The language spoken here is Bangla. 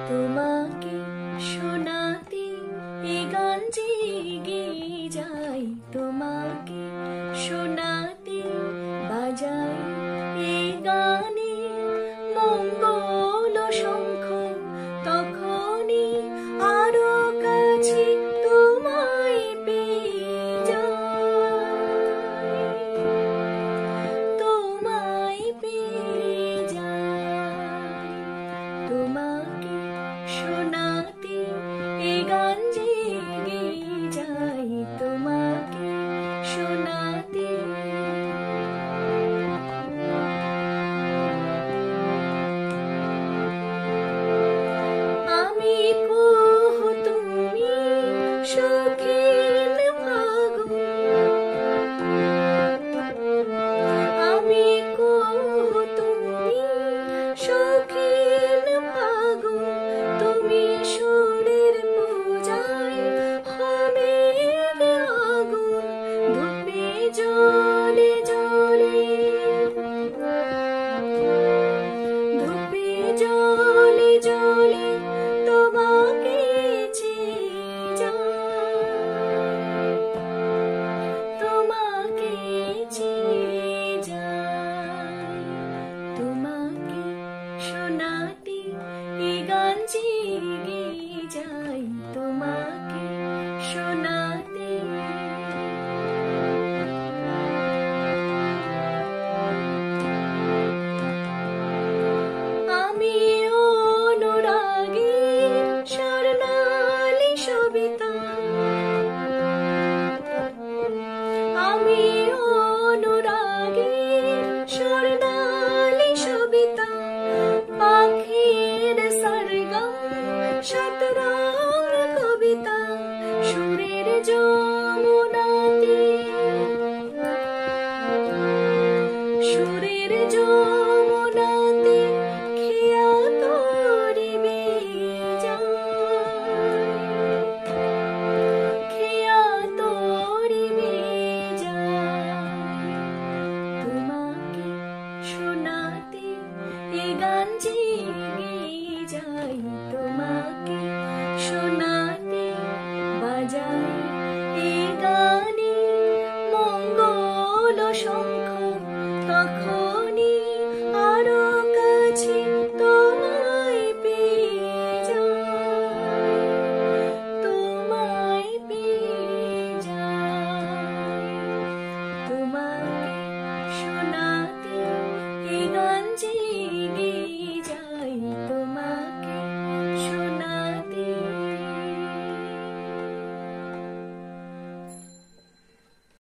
তোমাকে শোনাতে এ গান জেগে যাই, তোমাকে শোনাতে বাজাই এ গানে মঙ্গল শঙ্খ, তখনই আরো কাছে তোমায় পেয়ে যাই, তোমায় পেয়ে যাই। তোমাকে শোনাতে এ গান জেগে যাই, তোমাকে শোনাতে। আমি কোহ তুমি শৌখিন ফাগুন, আমি কোহ তুমি শৌখিন ফাগুন, তুমি সুরের পূজায় হবে আগুন, ধূপে জ্বলে জ্বলে, ধূপে জ্বলে জ্বলে তোমাকে চেয়ে যাই, তোমাকে চেয়ে যাই। তোমাকে শোনাতে এ গান জেগে যাই, তোমাকে শোনাতে। আমি অনুরাগে স্বর্ণালী সবিতা, আমি অনুরাগে স্বর্ণালী সবিতা, পাখির সরগম শতরঙ্গ কবিতা, সুরের যমুনাতে, সুরের যমুনাতে খেয়া তোরে বেয়ে যাই, খেয়া তোরে বেয়ে যাই। তোমাকে শোনাতে এ গান